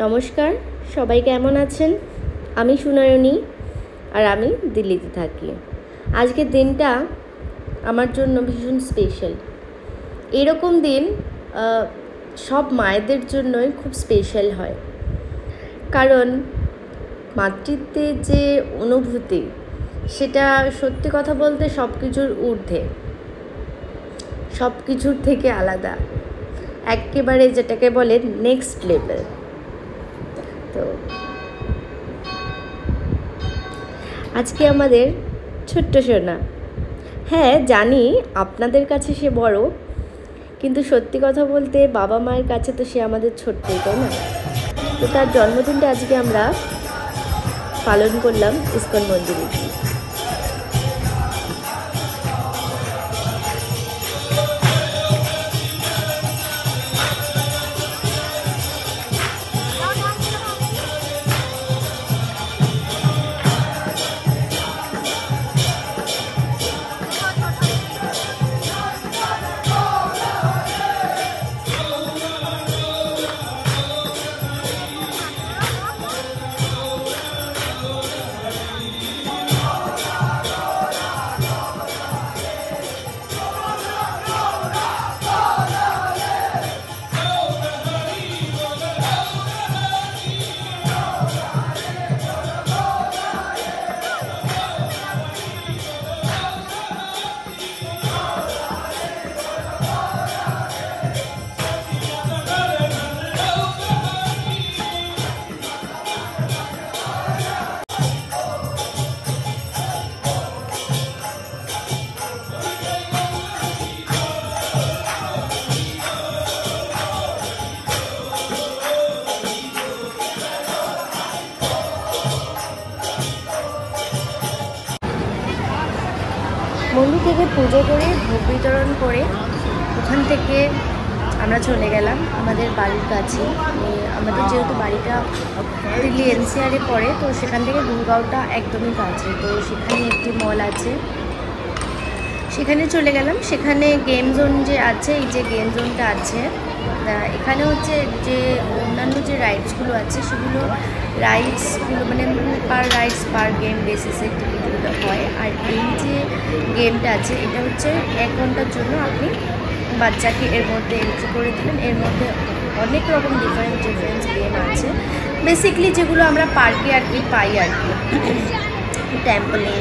নমস্কার, সবাই কেমন আছেন? আমি সুনয়নী, আর আমি দিল্লিতে থাকি। আজকের দিনটা আমার জন্য ভীষণ স্পেশাল। এরকম দিন সব মায়েদের জন্যই খুব স্পেশাল হয়, কারণ মাতৃত্বের যে অনুভূতি সেটা সত্যি কথা বলতে সব কিছুর ঊর্ধ্বে, সব কিছুর থেকে আলাদা, একেবারে যেটাকে বলে নেক্সট লেভেল। তো আজকে আমাদের ছোট্ট সোনা, হ্যাঁ জানি আপনাদের কাছে সে বড়, কিন্তু সত্যি কথা বলতে বাবা মায়ের কাছে তো সে আমাদের ছোট্টই, তাই না? তো তার জন্মদিনটা আজকে আমরা পালন করলাম ইস্কন মন্দিরে। মন্দির থেকে পুজো করে ভোগ বিতরণ করে ওখান থেকে আমরা চলে গেলাম আমাদের বাড়ির কাছে। আমাদের যেহেতু বাড়িটা দিল্লি এনসিআরে পড়ে, তো সেখান থেকে গুরগাঁওটা একদমই কাছে। তো সেখানে একটি মল আছে, সেখানে চলে গেলাম। সেখানে গেম জোন যে আছে, এই যে গেম জোনটা আছে, এখানে হচ্ছে যে অন্যান্য যে রাইডসগুলো আছে সেগুলো রাইডসগুলো মানে পার রাইডস পার গেম বেসিসে টিকিটগুলো হয়। আর এই যে গেমটা আছে এটা হচ্ছে 1 ঘন্টার জন্য আপনি বাচ্চাকে এর মধ্যে এন্ট্রি করে দেবেন। এর মধ্যে অনেক রকম ডিফারেন্ট গেম আছে, বেসিকলি যেগুলো আমরা পার্কে আর কি পাই আর কি, ট্যাম্পলিং,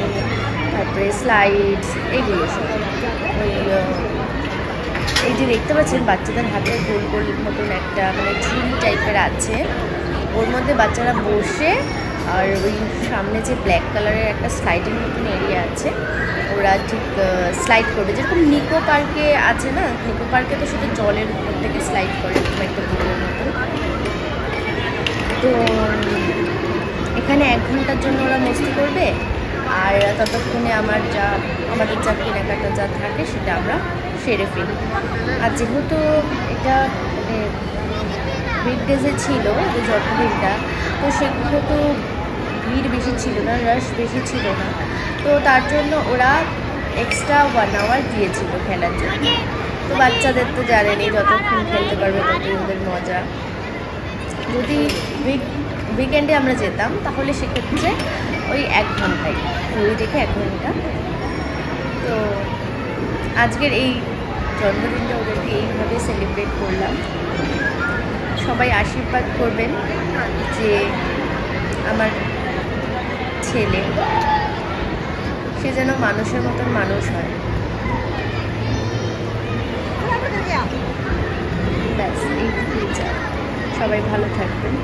তারপরে স্লাইডস, এগুলো সব। ওই এই যে দেখতে পাচ্ছেন বাচ্চাদের হাতে গোল গোল মতন একটা মানে ঝুড়ি টাইপের আছে, ওর মধ্যে বাচ্চারা বসে, আর ওই সামনে যে ব্ল্যাক কালারের একটা স্লাইডের মতন এরিয়া আছে, ওরা ঠিক স্লাইড করবে, যেরকম নিকো পার্কে আছে না, নিকো পার্কে তো শুধু জলের উপর থেকে স্লাইড করে এরকম একটা পুকুরের মতন। তো এখানে 1 ঘন্টার জন্য ওরা মস্তি করবে, আর ততক্ষণে আমাদের যা কেনাকাটা যা থাকে সেটা আমরা সেরে ফেলি। আর যেহেতু এটা উইকডেজে ছিল যে জন্মদিনটা, তো সেহেতু ভিড় বেশি ছিল না, রাশ বেশি ছিল না, তো তার জন্য ওরা এক্সট্রা 1 আওয়ার দিয়েছিল খেলার জন্য। তো বাচ্চাদের তো জানেনি যতক্ষণ খেলতে পারবে ততই ওদের মজা। যদি উইকেন্ডে আমরা যেতাম তাহলে সেক্ষেত্রে ওই 1 ঘন্টাই, ঘড়ি দেখে 1 ঘন্টা। তো আজকের এই জন্মদিনটা ওদেরকে এইভাবে সেলিব্রেট করলাম। সবাই আশীর্বাদ করবেন যে আমার ছেলে সে যেন মানুষের মতন মানুষ হয়। ব্যাস এইটুকুই চাই। সবাই ভালো থাকবেন।